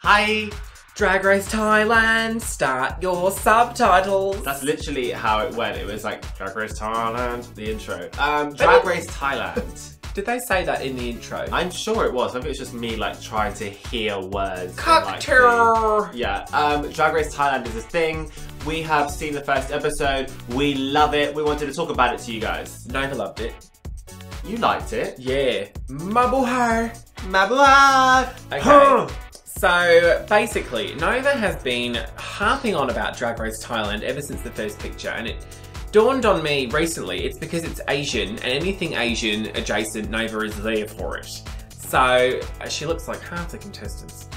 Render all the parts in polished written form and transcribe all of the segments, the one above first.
Hi! Drag Race Thailand, start your subtitles. That's literally how it went. It was like, Drag Race Thailand, the intro. Drag Race Thailand. Did they say that in the intro? I'm sure it was. I think it was just me like trying to hear words. Cocktail! Yeah. Drag Race Thailand is a thing. We have seen the first episode. We love it. We wanted to talk about it to you guys. Nova loved it. You liked it? Yeah. Mabuhay! Mabuhay! Okay. So basically, Nova has been harping on about Drag Race Thailand ever since the first picture, and it dawned on me recently it's because it's Asian, and anything Asian adjacent, Nova is there for it. So she looks like half the contestants.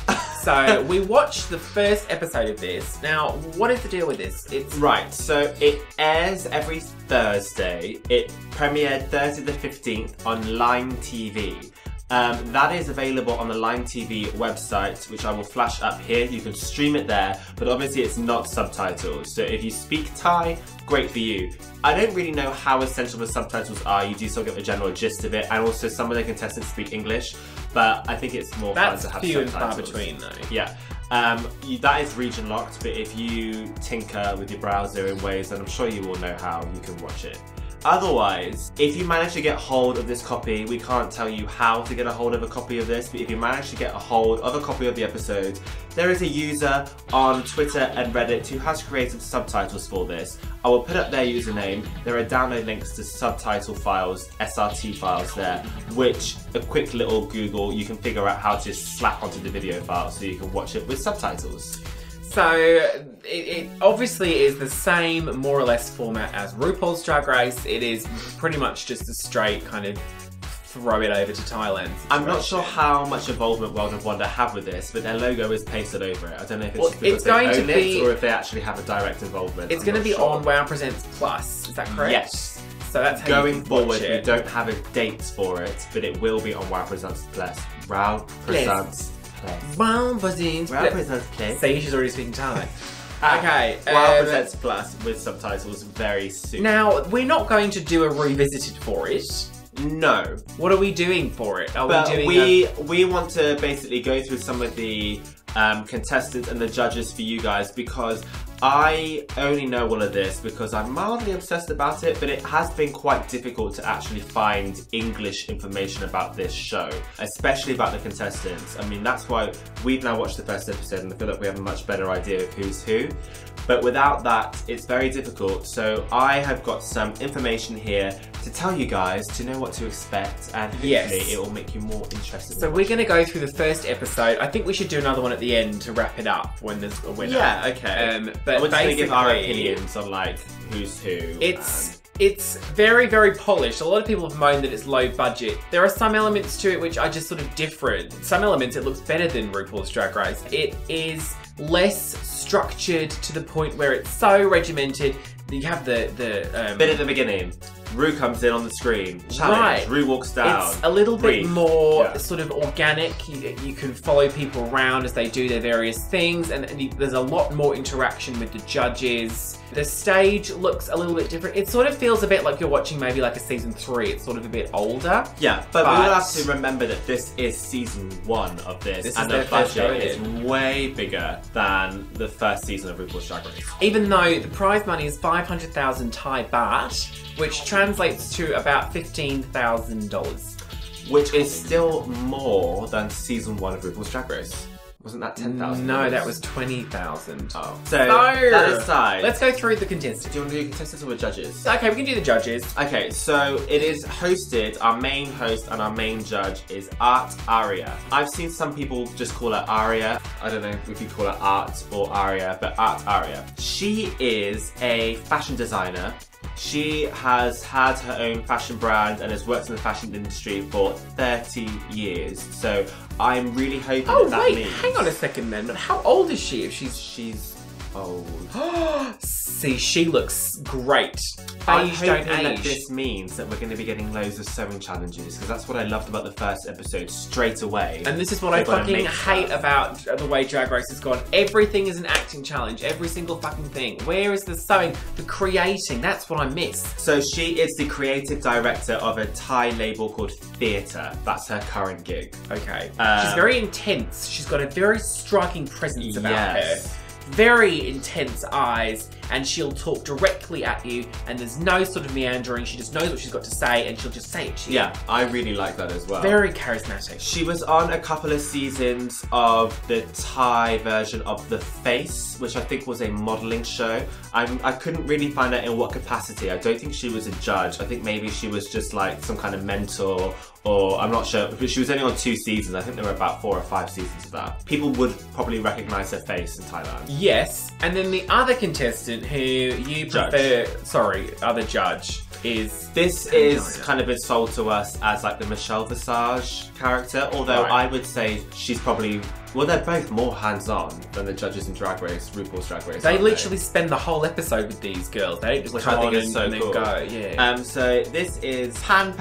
So we watched the first episode of this. Now, what is the deal with this? It's right, so it airs every Thursday. It premiered Thursday the 15th on Line TV. That is available on the Line TV website, which I will flash up here. You can stream it there, but obviously it's not subtitled. So if you speak Thai, great for you. I don't really know how essential the subtitles are. You do still get the general gist of it, and also some of the contestants speak English, but I think it's more fun to have few and subtitles. far between though. Yeah. That is region locked, but if you tinker with your browser in ways, then I'm sure you will know how you can watch it. Otherwise, if you manage to get hold of this copy, we can't tell you how to get a hold of a copy of this, but if you manage to get a hold of a copy of the episode, there is a user on Twitter and Reddit who has created subtitles for this. I will put up their username. There are download links to subtitle files, SRT files there, which a quick little Google, you can figure out how to slap onto the video file so you can watch it with subtitles. So, it obviously is the same, more or less, format as RuPaul's Drag Race. It is pretty much just a straight kind of throw it over to Thailand situation. I'm not sure how much involvement World of Wonder have with this, but their logo is pasted over it. I don't know if it's just because they own it or if they actually have a direct involvement. It's going to be on Wow Presents Plus, is that correct? Yes. So that's how going forward, we don't have a date for it, but it will be on Wow Presents Plus. Wow Presents Plus. Wow Presents Plus. See, she's already speaking Thai. Okay. Wow Presents Plus with subtitles very soon. Now, we're not going to do a revisited for it. No. What are we doing for it? We want to basically go through some of the contestants and the judges for you guys, because I only know all of this because I'm mildly obsessed about it, but it has been quite difficult to actually find English information about this show, especially about the contestants. I mean, that's why we've now watched the first episode and I feel like we have a much better idea of who's who. But without that, it's very difficult. So I have got some information here to tell you guys to know what to expect, and hopefully it will make you more interested. So we're going to go through the first episode. I think we should do another one at the end to wrap it up when there's a winner. Yeah, okay. But we're just going to give our opinions on like who's who. It's very, very polished. A lot of people have moaned that it's low budget. There are some elements to it which are just sort of different. Some elements it looks better than RuPaul's Drag Race. It is less structured to the point where it's so regimented. You have the bit at the beginning. Ru comes in on the screen. Challenge. Right. Ru walks down. It's a little bit more sort of organic. You can follow people around as they do their various things, and there's a lot more interaction with the judges. The stage looks a little bit different. It sort of feels a bit like you're watching maybe like a season 3. It's sort of a bit older. Yeah, but we will have to remember that this is season 1 of this and the budget is way bigger than the first season of RuPaul's Drag Race. Even though the prize money is 500,000 Thai baht, which translates to about $15,000. Which is still more than season 1 of RuPaul's Drag Race. Wasn't that 10,000? No, that was 20,000. Oh. So, that aside, let's go through the contestants. Do you want to do contestants or the judges? Okay, we can do the judges. Okay, so it is hosted, our main host and our main judge is Art Aria. I've seen some people just call her Aria. I don't know if we could call her Art or Aria, but Art Aria. She is a fashion designer. She has had her own fashion brand and has worked in the fashion industry for 30 years. So I'm really hoping that means... hang on a second then. How old is she if she's old. See, she looks great. I'm Age don't hoping that age. this means that we're going to be getting loads of sewing challenges, because that's what I loved about the first episode straight away. And this is what I fucking hate about the way Drag Race has gone. Everything is an acting challenge. Every single fucking thing. Where is the sewing? The creating. That's what I miss. So she is the creative director of a Thai label called Theatre. That's her current gig. Okay. She's very intense. She's got a very striking presence about her. Very intense eyes, and she'll talk directly at you, and there's no sort of meandering. She just knows what she's got to say, and she'll just say it to you. Yeah, I really like that as well. Very charismatic. She was on a couple of seasons of the Thai version of The Face, which I think was a modelling show. I couldn't really find out in what capacity. I don't think she was a judge. I think maybe she was just like some kind of mentor, or I'm not sure. But she was only on 2 seasons. I think there were about 4 or 5 seasons of that. People would probably recognise her face in Thailand. Yes, and then the other contestant who you prefer, other judge, is... This is kind of been sold to us as like the Michelle Visage character, although I would say she's probably... Well, they're both more hands-on than the judges in Drag Race, RuPaul's Drag Race. They literally spend the whole episode with these girls. They don't just come on and then go. Yeah. So this is Pan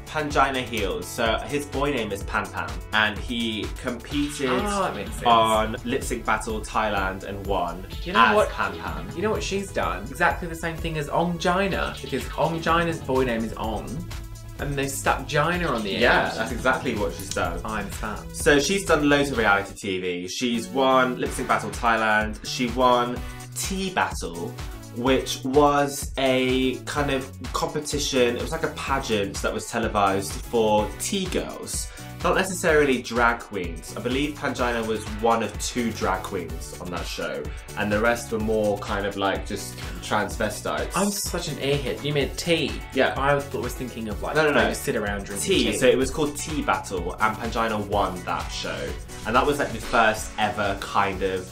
Pangina Heels. So his boy name is Pan Pan, and he competed on Lip Sync Battle Thailand and won as Pan Pan. You know what she's done? Exactly the same thing as Ongina, because Ongina's boy name is On. And they stuck Gina on the end. Yeah, that's exactly what she's done. I'm fan. So she's done loads of reality TV. She's won Lip Sync Battle Thailand. She won Tea Battle, which was a kind of competition. It was like a pageant that was televised for tea girls. Not necessarily drag queens. I believe Pangina was one of 2 drag queens on that show, and the rest were more kind of like just transvestites. I'm such an airhead. You meant tea? Yeah. I was thinking of like no. just sit around drinking tea. So it was called Tea Battle, and Pangina won that show, and that was like the first ever kind of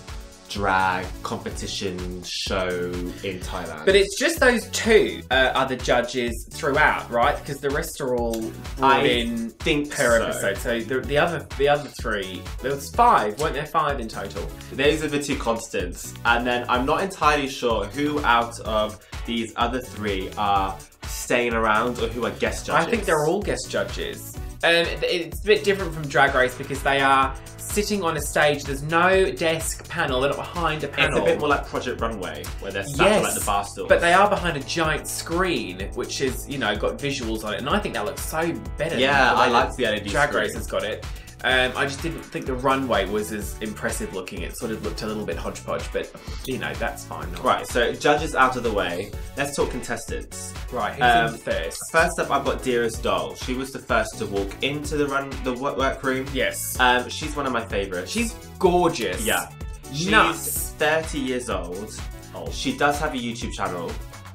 drag competition show in Thailand. But it's just those 2 other judges throughout, right? Because the rest are all brought in per episode. So the other 3, there was 5, weren't there? 5 in total. Those are the 2 constants, and then I'm not entirely sure who out of these other 3 are staying around or who are guest judges. I think they're all guest judges. And it's a bit different from Drag Race because they are sitting on a stage. There's no desk panel. They're not behind a panel. It's a bit more like Project Runway, where they're sat on like the bar stools. But they are behind a giant screen, which is, you know, got visuals on it. And I think that looks so better. Yeah, I like the LED Drag screen. Race has got it. I just didn't think the runway was as impressive looking. It sort of looked a little bit hodgepodge, but, you know, that's fine. Right, so judges out of the way. Let's talk contestants. Right, who's in first? First up, I've got Dearest Doll. She was the first to walk into the workroom. Yes. She's one of my favourites. She's gorgeous. Yeah. Nuts. She's 30 years old. Oh. She does have a YouTube channel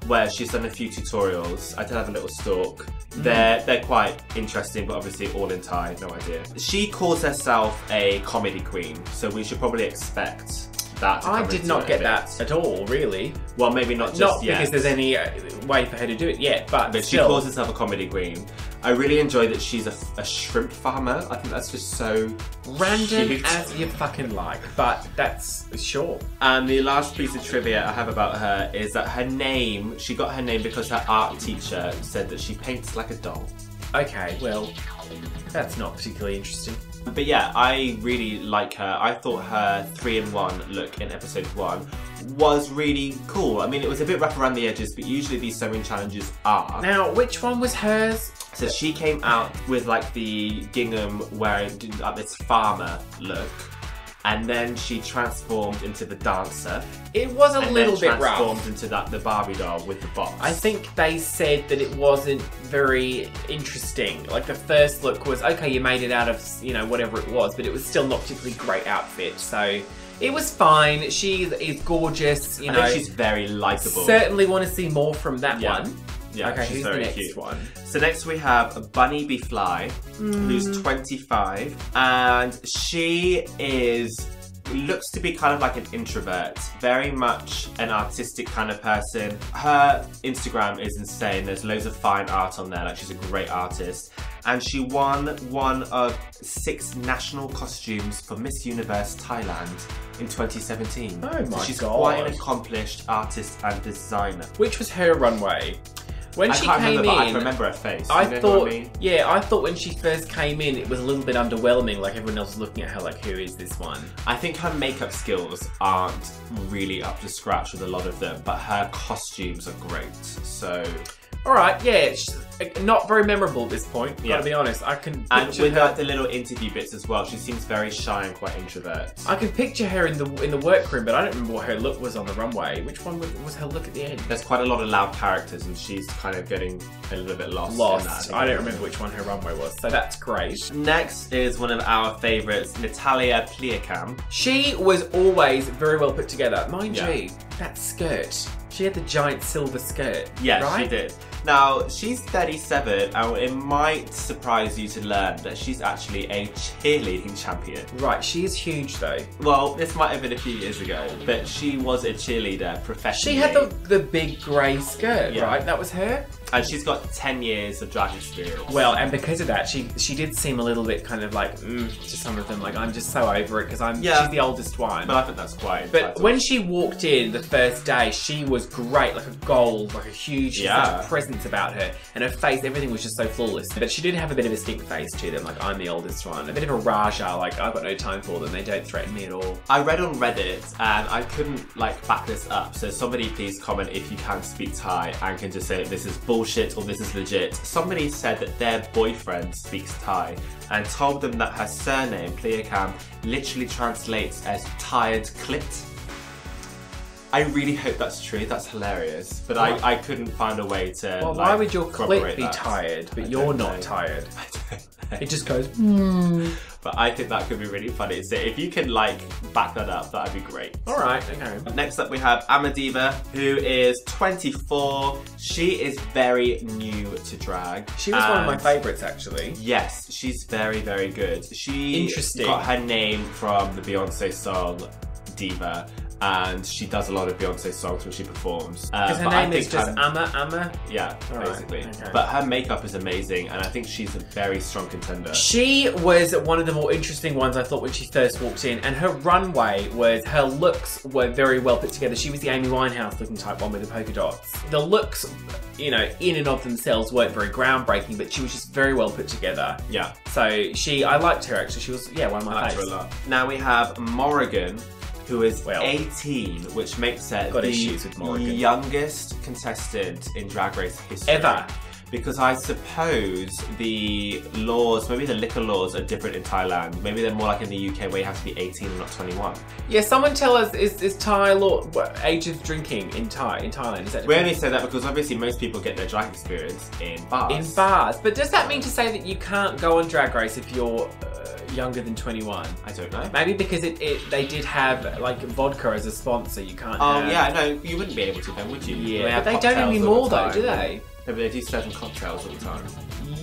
where she's done a few tutorials. I did have a little stalk. They're quite interesting, but obviously all in Thai, no idea. She calls herself a comedy queen, so we should probably expect that to come I did not get that at all, really. Well, maybe not just yet. Not because there's any way for her to do it yet, but she calls herself a comedy queen. I really enjoy that she's a shrimp farmer. I think that's just so random cute. as you fucking like, but that's sure. And the last piece of trivia I have about her is that her name, she got her name because her art teacher said that she paints like a doll. Okay, well, that's not particularly interesting. But yeah, I really like her. I thought her 3-in-1 look in episode 1 was really cool. I mean, it was a bit rough around the edges, but usually these sewing challenges are. Now, which one was hers? So she came out with like the gingham wearing like this farmer look. And then she transformed into the dancer. It was a little bit rough. Transformed into the Barbie doll with the box. I think they said that it wasn't very interesting. Like the first look was, okay, you made it out of, you know, whatever it was, but it was still not particularly great outfit. So it was fine. She is gorgeous, you know. I think she's very likeable. Certainly want to see more from that one. Yeah, okay, she's who's very the next cute. one? So next we have Bunny Bfly, who's 25, and she is looks to be kind of like an introvert, very much an artistic kind of person. Her Instagram is insane. There's loads of fine art on there. Like, she's a great artist. And she won one of 6 national costumes for Miss Universe Thailand in 2017. Oh my so she's God. quite an accomplished artist and designer. Which was her runway? When she came in, I can remember her face. I you know thought, what I mean? yeah, I thought when she first came in, it was a little bit underwhelming. Like, everyone else was looking at her like, who is this one? I think her makeup skills aren't really up to scratch with a lot of them, but her costumes are great. So, all right, yeah, it's not very memorable at this point. Gotta be honest. I can and picture with her. like the little interview bits as well, she seems very shy and quite introvert. I can picture her in the workroom, but I don't remember what her look was on the runway. Which one was her look at the end? There's quite a lot of loud characters, and she's kind of getting a little bit lost. In that, I don't remember which one her runway was, so that's great. Next is one of our favourites, Natalia Pliakam. She was always very well put together. Mind you, that skirt. She had the giant silver skirt. Yeah, right? she did. Now, she's 37, and it might surprise you to learn that she's actually a cheerleading champion. Right, she is huge though. Well, this might have been a few years ago, but she was a cheerleader professionally. She had the big grey skirt, right? That was her? And she's got 10 years of drag experience. Well, and because of that, she did seem a little bit kind of like, to some of them, like, I'm just so over it because she's the oldest one. But I think that's quite But when she walked in the first day, she was great, like a gold, like a huge such a presence about her. And her face, everything was just so flawless. But she did have a bit of a stink face to them, like, I'm the oldest one. A bit of a Raja, like, I've got no time for them. They don't threaten me at all. I read on Reddit, and I couldn't, like, back this up. So somebody please comment if you can speak Thai and can just say this is bullshit or this is legit. Somebody said that their boyfriend speaks Thai and told them that her surname, Pliakam, literally translates as tired clit. I really hope that's true. That's hilarious. But I couldn't find a way to. Well, why would your clit be tired, but you're not tired? I don't know. It just goes. But I think that could be really funny. So if you can like back that up, that'd be great. All right, okay. Next up we have Amadiva, who is 24. She is very new to drag. She was one of my favourites, actually. Yes, she's very, very good. She Interesting. got her name from the Beyonce song Diva. And she does a lot of Beyonce songs when she performs. Because her name is just Amma? Yeah, basically. Right, okay. But her makeup is amazing, and I think she's a very strong contender. She was one of the more interesting ones, I thought, when she first walked in. And her runway her looks were very well put together. She was the Amy Winehouse looking type one with the polka dots. The looks, you know, in and of themselves weren't very groundbreaking, but she was just very well put together. Yeah. So I liked her actually. She was, one of my favorites. I liked her a lot. Now we have Morrigan, who is 18, which makes her the youngest contestant in Drag Race history. Ever. Because I suppose the laws, maybe the liquor laws are different in Thailand. Maybe they're more like in the UK where you have to be 18 and not 21. Yeah, someone tell us, is Thai law, what age of drinking in Thailand? Is that we only say that because obviously most people get their drag experience in bars. In bars. But does that mean to say that you can't go on Drag Race if you're younger than 21? I don't know. Maybe because they did have like vodka as a sponsor, you can't yeah, no, you wouldn't be able to then, would you? Yeah, but they don't anymore though, do they? No, but they do serve cocktails all the time.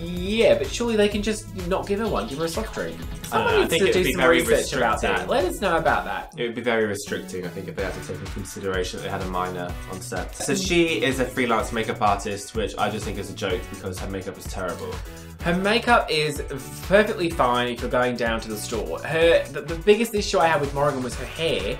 Yeah, but surely they can just not give her one, give her a soft drink. I think it would be very restricting about that. Let us know about that. It would be very restricting, I think, if they had to take into consideration that they had a minor on set. So she is a freelance makeup artist, which I just think is a joke because her makeup is terrible. Her makeup is perfectly fine if you're going down to the store. The biggest issue I had with Morrigan was her hair,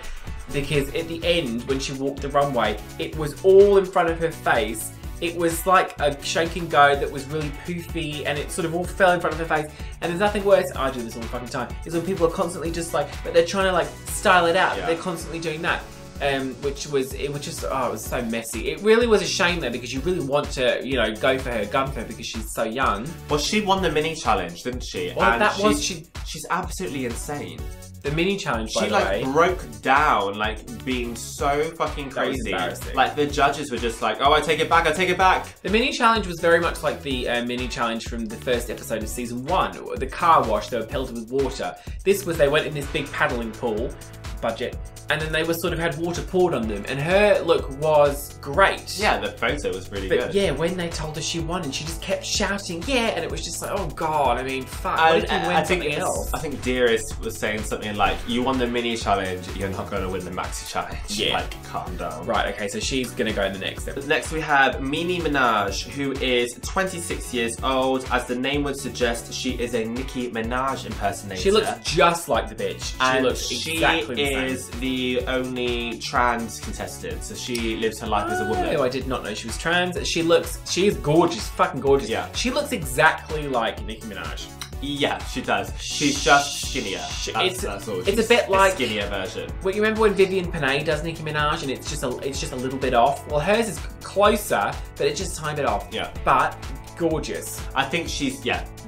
because at the end, when she walked the runway, it was all in front of her face. It was like a shake and go that was really poofy, and it sort of all fell in front of her face. And there's nothing worse, I do this all the fucking time, is when people are constantly just like, but they're trying to like style it out. Yeah. They're constantly doing that. It was so messy. It really was a shame though, because you really want to, you know, go for her, gun for her, because she's so young. Well, she won the mini challenge, didn't she? Well, and she's absolutely insane. The mini challenge, by the way. She like broke down, like being so fucking crazy. That was embarrassing. Like the judges were just like, "Oh, I take it back, I take it back." The mini challenge was very much like the mini challenge from the first episode of season 1, the car wash. They were pelted with water. This was they went in this big paddling pool. budget. And then they were sort of had water poured on them, and her look was great. Yeah, the photo was really good. But yeah, when they told her she won, and she just kept shouting, yeah, and it was just like, oh god, I mean, fuck, what if you win something else? I think Dearest was saying something like, you won the mini challenge, you're not going to win the maxi challenge. Yeah. Like, calm down. Right, okay, so she's going to go in the next step. Next we have Menage, who is 26 years old. As the name would suggest, she is a Nicki Minaj impersonator. She looks just like the bitch. And she looks exactly the same. She is the only trans contestant, so she lives her life as a woman. Oh, I did not know she was trans. She is gorgeous, fucking gorgeous. Yeah. She looks exactly like Nicki Minaj. Yeah, she does. She's just skinnier. That's all. It's a bit like skinnier version. Well, you remember when Vivienne Panay does Nicki Minaj, and it's just a little bit off. Well, hers is closer, but it's just a tiny bit off. Yeah. But gorgeous. I think she's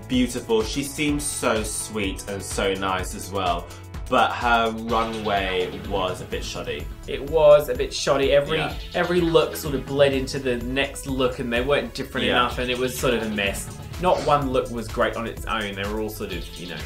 beautiful. She seems so sweet and so nice as well. But her runway was a bit shoddy. It was a bit shoddy. Every look sort of bled into the next look, and they weren't different enough, and it was sort of a mess. Not one look was great on its own. They were all sort of, you know.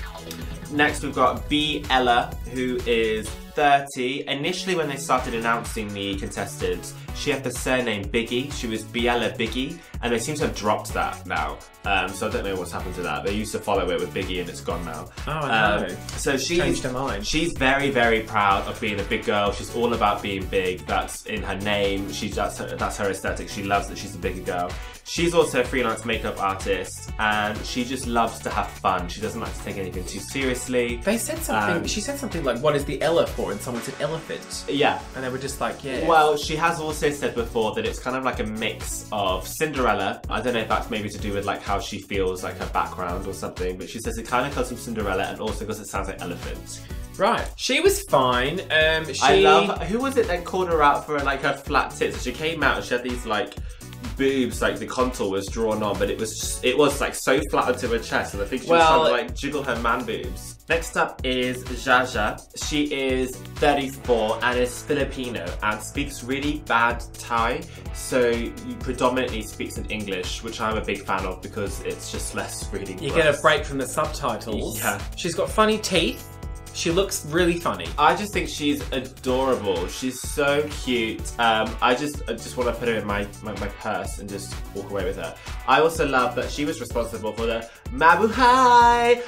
Next we've got Bfly, who is 30. Initially when they started announcing the contestants, she had the surname Biggie. She was Biella Biggie, and they seem to have dropped that now. So I don't know what's happened to that. They used to follow it with Biggie, and it's gone now. Oh, I know. So she's changed her mind. She's very, very proud of being a big girl. She's all about being big. That's in her name. That's her aesthetic. She loves that she's a bigger girl. She's also a freelance makeup artist, and she just loves to have fun. She doesn't like to take anything too seriously. They said something. She said something like, "What is the Ella for?" And someone said elephant. Yeah. And they were just like, yeah. Well, she has also said before that it's kind of like a mix of Cinderella. I don't know if that's maybe to do with like how she feels, like her background or something, but she says it kind of comes from Cinderella, and also because it sounds like elephant. Right. She was fine. I love, who was it that called her out for like her flat tits? She came out and she had these like boobs, like the contour was drawn on, but it was like so flat onto her chest, and I think she was trying to like jiggle her man boobs. Next up is Shasha. She is 34 and is Filipino and speaks really bad Thai, so predominantly speaks in English, which I'm a big fan of because it's just less reading. You get a break from the subtitles. Yeah. She's got funny teeth. She looks really funny. I just think she's adorable. She's so cute. I just want to put her in my purse and just walk away with her. I also love that she was responsible for the Mabuhay.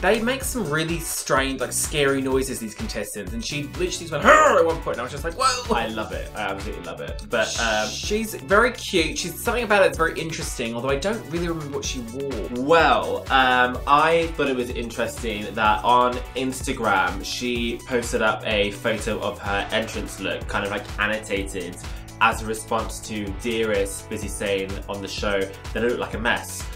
They make some really strange, like scary noises, these contestants, and she literally just went at one point, and I was just like, whoa! I love it. I absolutely love it. But she's very cute. She's something about it that's very interesting, although I don't really remember what she wore. Well, I thought it was interesting that on Instagram she posted up a photo of her entrance look, kind of like annotated, as a response to Dearest busy saying on the show that it looked like a mess.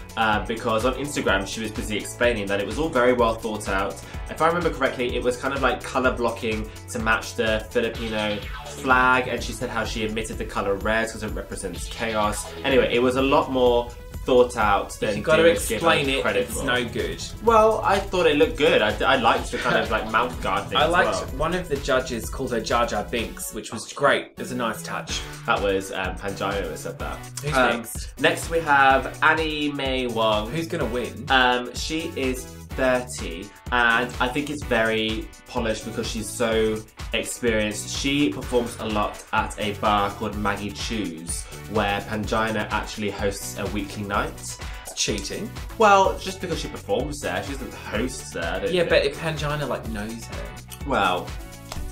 Because on Instagram she was busy explaining that it was all very well thought out. If I remember correctly, it was kind of like colour blocking to match the Filipino flag, and she said how she omitted the colour red because it represents chaos. Anyway, it was a lot more thought out than you got to explain it. Credit it's for. No good. Well, I thought it looked good. I liked the kind of like mouth guard thing. I liked as well. One of the judges called her Jar Jar Binks, which was great. It was a nice touch. That was Pangina that said that. Who's next? Next we have Mae Wall. Who's gonna win? She is 30, and I think it's very polished because she's so experienced. She performs a lot at a bar called Maggie Choo's, where Pangina actually hosts a weekly night. Cheating. Well, just because she performs there, she doesn't host there. Yeah, but if Pangina like knows her. Well,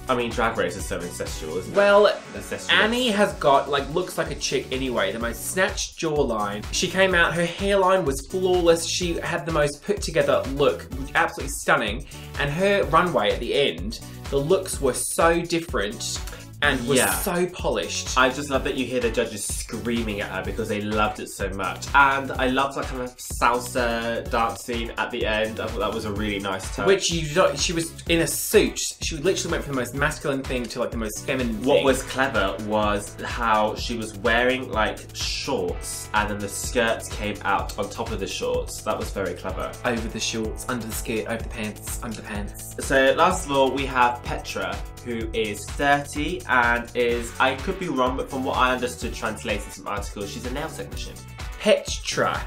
I mean, Drag Race is so incestual, isn't it? Well, Incestuous. Annie has got, like, looks like a chick anyway. The most snatched jawline. She came out, her hairline was flawless. She had the most put together look, absolutely stunning. And her runway at the end, the looks were so different and was so polished. I just love that you hear the judges screaming at her because they loved it so much. And I loved that kind of salsa dance scene at the end. I thought that was a really nice touch. Which she was in a suit. She literally went from the most masculine thing to like the most feminine thing. What was clever was how she was wearing like shorts and then the skirts came out on top of the shorts. That was very clever. Over the shorts, under the skirt, over the pants, under the pants. So last of all, we have Petra, who is 30 and is, I could be wrong, but from what I understood translated some articles, she's a nail technician. Petra.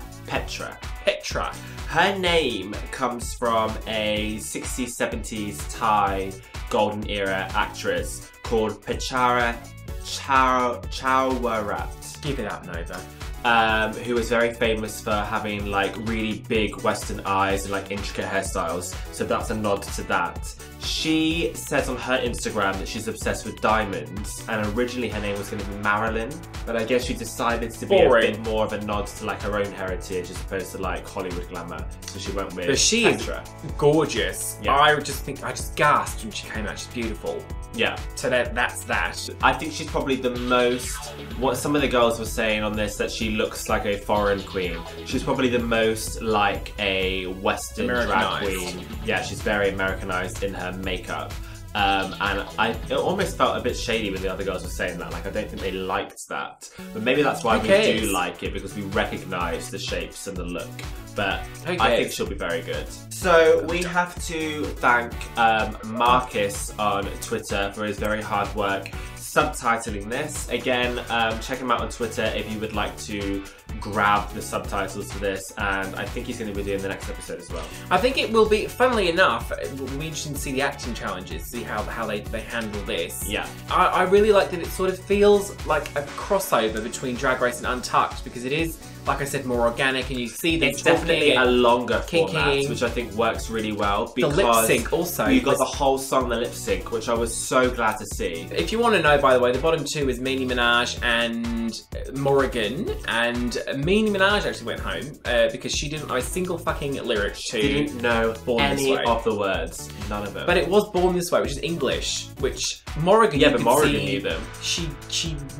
Her name comes from a 60s, 70s Thai golden era actress called Petra Chawarat. Give it up, Nova. Who was very famous for having like really big Western eyes and like intricate hairstyles. So that's a nod to that. She says on her Instagram that she's obsessed with diamonds, and originally her name was going to be Marilyn, but I guess she decided to be a bit more of a nod to like her own heritage as opposed to like Hollywood glamour. So she went with Petra. Is gorgeous. Yeah. I just gasped when she came out. She's beautiful. Yeah. So that's that. I think she's probably the most, what some of the girls were saying on this, that she looks like a foreign queen. She's probably the most like a Western drag queen. Yeah, she's very Americanized in her makeup. And it almost felt a bit shady when the other girls were saying that. Like, I don't think they liked that. But maybe that's why we do like it, because we recognise the shapes and the look. But I think she'll be very good. So we have to thank Marcus on Twitter for his very hard work subtitling this. Again, check him out on Twitter if you would like to grab the subtitles for this, and I think he's going to be doing the next episode as well. I think it will be, funnily enough, we'll be interested to see the acting challenges, see how they handle this. Yeah. I really like that it sort of feels like a crossover between Drag Race and Untucked, because it is, like I said, more organic, and you see them It's definitely a longer format, which I think works really well. Because the lip sync also. You got the whole song, the lip sync, which I was so glad to see. If you want to know, by the way, the bottom two is Menage and Morrigan, and Menage actually went home because she didn't know a single fucking lyric to Didn't know Born any This Way. of the words. None of them. But it was Born This Way, which is English, which Morrigan, yeah, but Morrigan knew them. She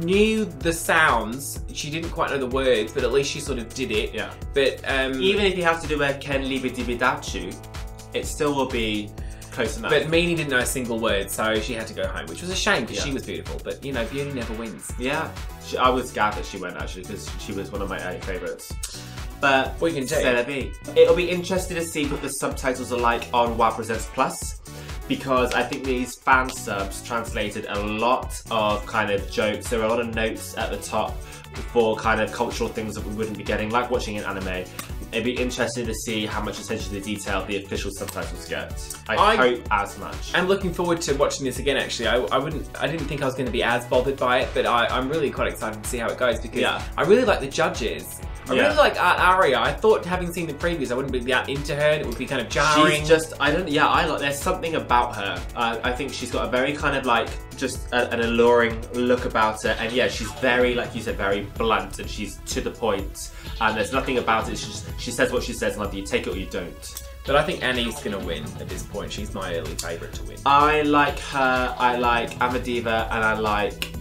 knew the sounds. She didn't quite know the words, but at least she sort of did it. Yeah. But even if you have to do a Ken Libidibidachu, it still will be close enough. But Meanie didn't know a single word, so she had to go home, which was a shame because she was beautiful. But you know, beauty never wins. Yeah. I was glad that she went, actually, because she was one of my early favourites. But what you can do? It'll be interesting to see what the subtitles are like on WoW Presents Plus, because I think these fan subs translated a lot of kind of jokes. There are a lot of notes at the top for kind of cultural things that we wouldn't be getting, like watching an anime. It'd be interesting to see how much attention to detail the official subtitles get. I hope as much. I'm looking forward to watching this again, actually. I didn't think I was going to be as bothered by it, but I'm really quite excited to see how it goes, because I really like the judges. I really like Aria. I thought, having seen the previews, I wouldn't be that into her, and it would be kind of jarring. She's just, there's something about her. I think she's got a very kind of like, just an alluring look about her, and yeah, she's very, like you said, very blunt, and she's to the point, and there's nothing about it. She says what she says, and either you take it or you don't. But I think Annie's going to win at this point. She's my early favourite to win. I like her. I like Amadiva, and I like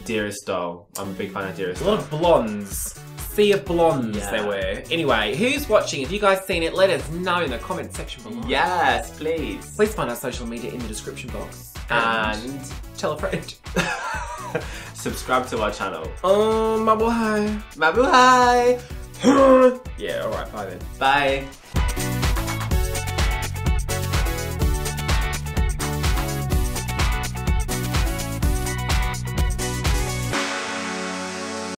Dearest Doll. I'm a big fan of Dearest Doll. A lot of blondes. Sea of blondes there were. Anyway, who's watching? If you guys seen it, let us know in the comment section below. Yes, please. Please find our social media in the description box. And tell a friend. Subscribe to our channel. Mabuhay. Mabuhay. Yeah, alright, bye then. Bye.